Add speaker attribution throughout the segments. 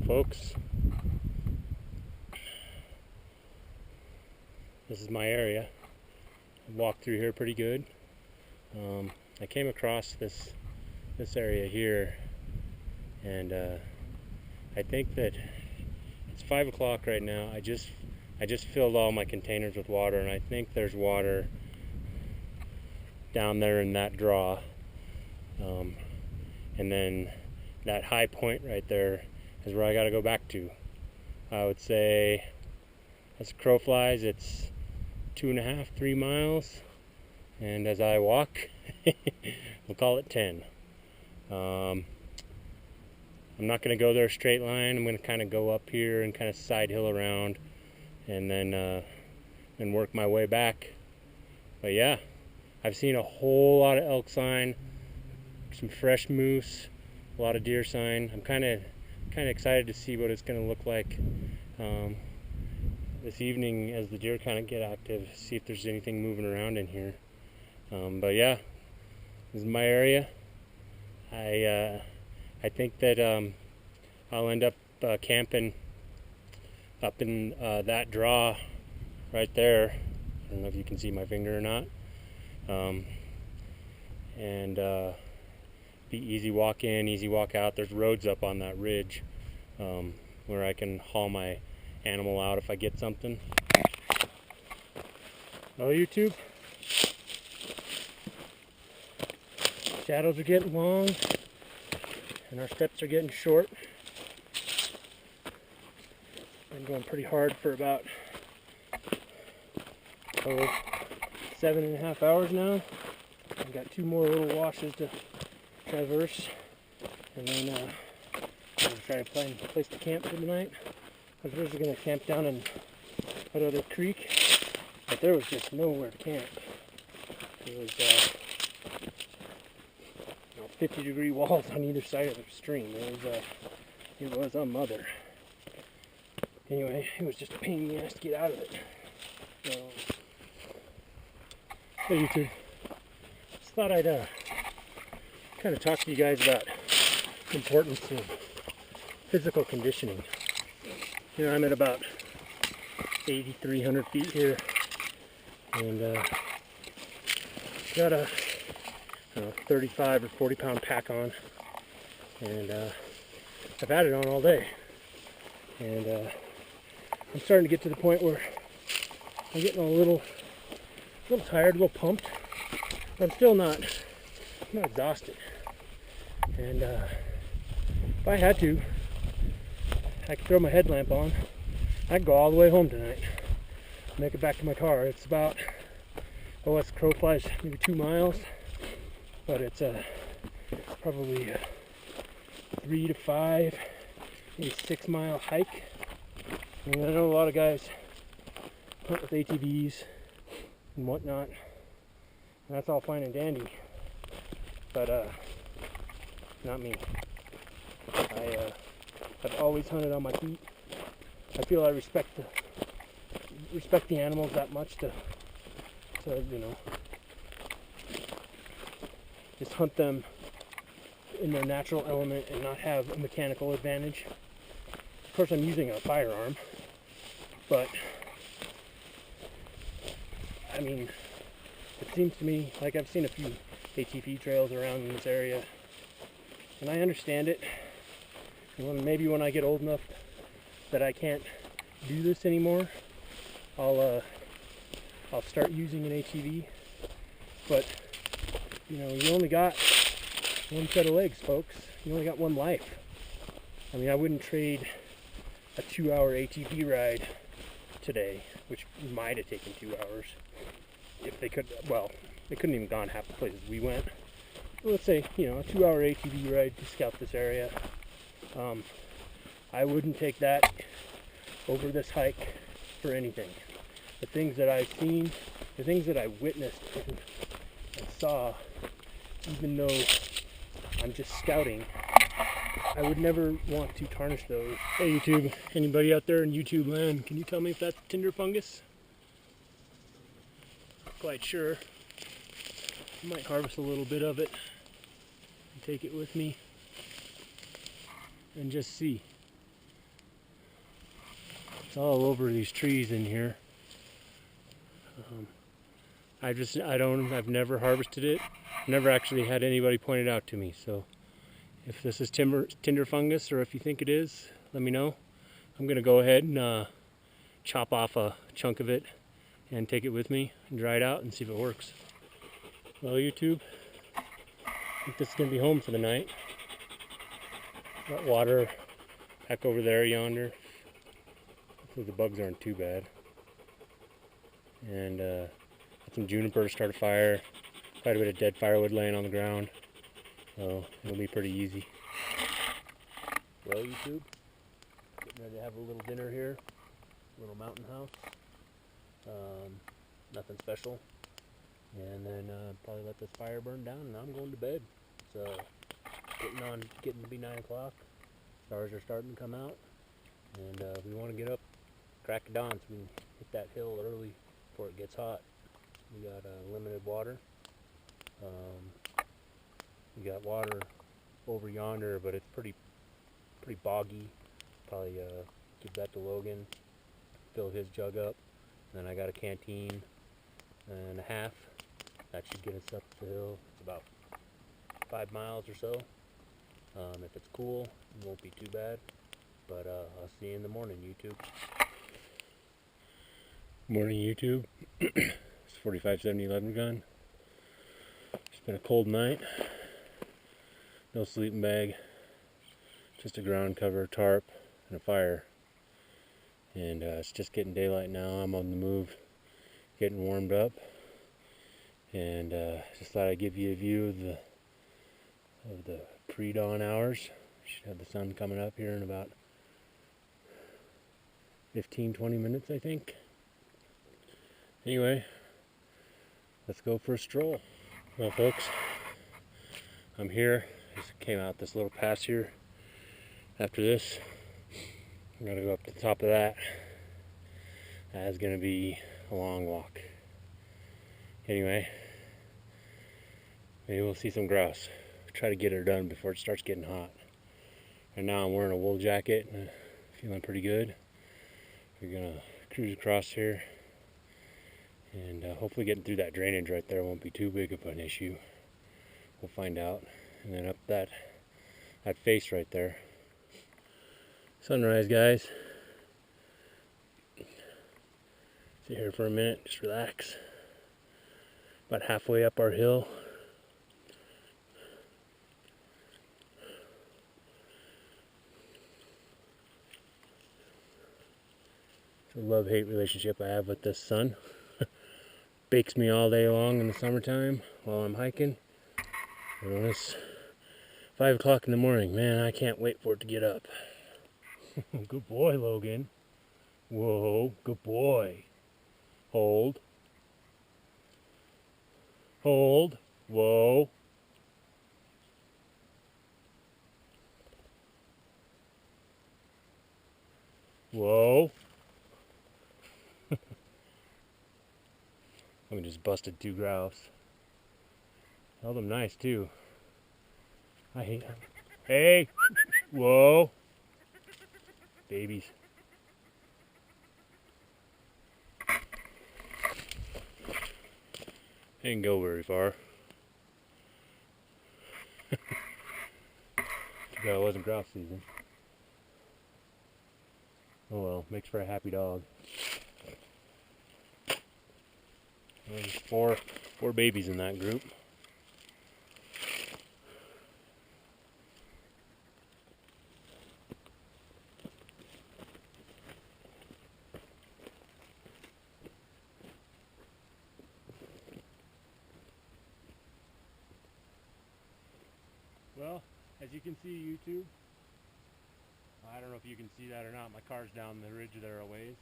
Speaker 1: folks. This is my area. I walked through here pretty good. I came across this area here, and I think that it's 5 o'clock right now. I just filled all my containers with water, and I think there's water down there in that draw, and then that high point right there is where I got to go back to. I would say, as a crow flies, it's 2.5, 3 miles, and as I walk, we'll call it 10. I'm not going to go there a straight line. I'm going to kind of go up here and kind of side hill around, and then work my way back. But yeah, I've seen a whole lot of elk sign, some fresh moose, a lot of deer sign. I'm kind of excited to see what it's going to look like this evening as the deer kind of get active, see if there's anything moving around in here. But yeah, this is my area. I think that I'll end up camping up in that draw right there. I don't know if you can see my finger or not. And be easy walk in, easy walk out. There's roads up on that ridge where I can haul my animal out if I get something. Hello, YouTube. Shadows are getting long and our steps are getting short. Been going pretty hard for about 7.5 hours now. I've got 2 more little washes to traverse, and then I'm going to try to find a place to camp for the night. I was originally going to camp down in that other creek, but there was just nowhere to camp. It was 50-degree walls on either side of the stream. It was a mother. Anyway, it was just a pain in the ass to get out of it. So, hey YouTube, just thought I'd kind of talk to you guys about the importance of physical conditioning. You know, I'm at about 8,300 feet here, and got a 35 or 40 pound pack on, and I've had it on all day, and I'm starting to get to the point where I'm getting a little tired, a little pumped, but I'm still not exhausted. And if I had to, I could throw my headlamp on. I could go all the way home tonight, make it back to my car. It's about, as crow flies, maybe 2 miles, but it's probably a 3 to 5, maybe 6 mile hike. I mean, I know a lot of guys hunt with ATVs and whatnot, and that's all fine and dandy, but not me. I've always hunted on my feet. I feel I respect the animals that much to you know, just hunt them in their natural element and not have a mechanical advantage. Of course, I'm using a firearm, but I mean, it seems to me like I've seen a few ATV trails around in this area, and I understand it. And maybe when I get old enough that I can't do this anymore, I'll start using an ATV. But you know, you only got one set of legs, folks. You only got one life. I mean, I wouldn't trade a 2-hour ATV ride today, which might have taken 2 hours if they could. Well, they couldn't even gone half the places we went. Well, let's say, you know, a 2-hour ATV ride to scout this area. I wouldn't take that over this hike for anything. The things that I've seen, the things that I witnessed and saw, even though I'm just scouting, I would never want to tarnish those. Hey YouTube, anybody out there in YouTube land, can you tell me if that's tinder fungus? Not quite sure. I might harvest a little bit of it and take it with me and just see. It's all over these trees in here. I've never harvested it. Never actually had anybody point it out to me. So if this is tinder fungus, or if you think it is, let me know. I'm gonna go ahead and chop off a chunk of it and take it with me and dry it out and see if it works. Well, YouTube, I think this is gonna be home for the night. Got water back over there yonder. Hopefully the bugs aren't too bad. And got some juniper to start a fire. Quite a bit of dead firewood laying on the ground. So it'll be pretty easy. Well, YouTube, getting ready to have a little dinner here. Little mountain house. Nothing special. And then probably let this fire burn down, and I'm going to bed. So getting to be 9 o'clock. Stars are starting to come out, and we want to get up crack of dawn so we can hit that hill early before it gets hot. We got limited water. We got water over yonder, but it's pretty boggy. Probably give that to Logan, fill his jug up. And then I got a canteen and a half. That should get us up the hill. It's about 5 miles or so. If it's cool, it won't be too bad. But I'll see you in the morning, YouTube. Morning, YouTube. It's 45-70-11 gun. It's been a cold night. No sleeping bag. Just a ground cover, tarp, and a fire. And it's just getting daylight now. I'm on the move, getting warmed up. And just thought I'd give you a view of the pre-dawn hours. Should have the sun coming up here in about 15-20 minutes, I think. Anyway, let's go for a stroll. Well, folks, I'm here. Just came out this little pass here. After this, I'm gonna go up to the top of that. That's gonna be a long walk. Anyway, maybe we'll see some grouse. Try to get her done before it starts getting hot. And now I'm wearing a wool jacket and feeling pretty good. We're gonna cruise across here, and hopefully getting through that drainage right there won't be too big of an issue. We'll find out. And then up that face right there. Sunrise, guys. Sit here for a minute, just relax. About halfway up our hill. It's a love-hate relationship I have with this sun. Bakes me all day long in the summertime while I'm hiking. And when it's 5 o'clock in the morning, man, I can't wait for it to get up. Good boy, Logan. Whoa, good boy. Hold. Hold. Whoa. Whoa. We just busted 2 grouse. Held them nice too. I hate them. Hey! Whoa! Babies. Didn't go very far. Too bad it wasn't grouse season. Oh well, makes for a happy dog. There's 4 babies in that group. Well, as you can see, YouTube, I don't know if you can see that or not, my car's down the ridge there a ways.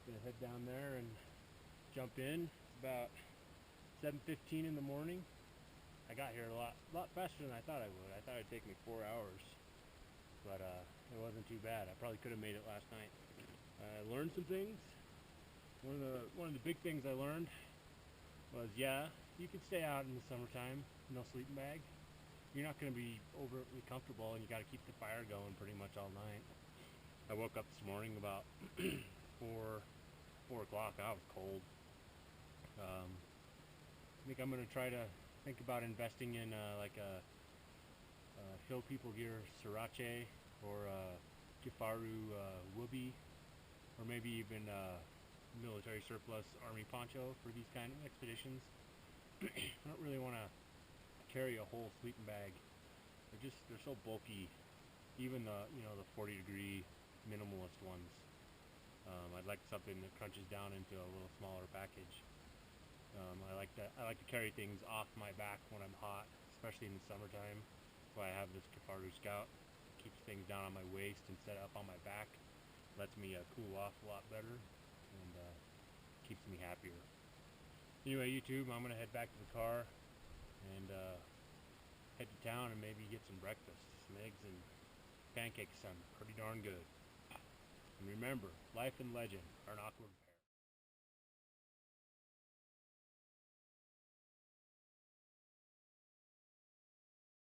Speaker 1: Gonna head down there and jump in. It's about 7:15 in the morning. I got here a lot faster than I thought I would. I thought it'd take me 4 hours, but it wasn't too bad. I probably could have made it last night. I learned some things. One of the big things I learned was, yeah, you can stay out in the summertime, no sleeping bag. You're not going to be overly comfortable, and you got to keep the fire going pretty much all night.
Speaker 2: I woke up this morning about 4 o'clock. I was cold. I think I'm gonna try to think about investing in like a Hill People Gear Sriracha or Kifaru Whoopee, or maybe even military surplus army poncho for these kind of expeditions. I don't really want to carry a whole sleeping bag. They're so bulky. Even the 40-degree minimalist ones. I'd like something that crunches down into a little smaller package. I like to carry things off my back when I'm hot, especially in the summertime. That's why I have this Elk Scout. It keeps things down on my waist instead of up on my back. Lets me cool off a lot better, and keeps me happier. Anyway, YouTube, I'm gonna head back to the car and head to town and maybe get some breakfast. Some eggs and pancakes sound pretty darn good. And remember, life and legend are an awkward pair.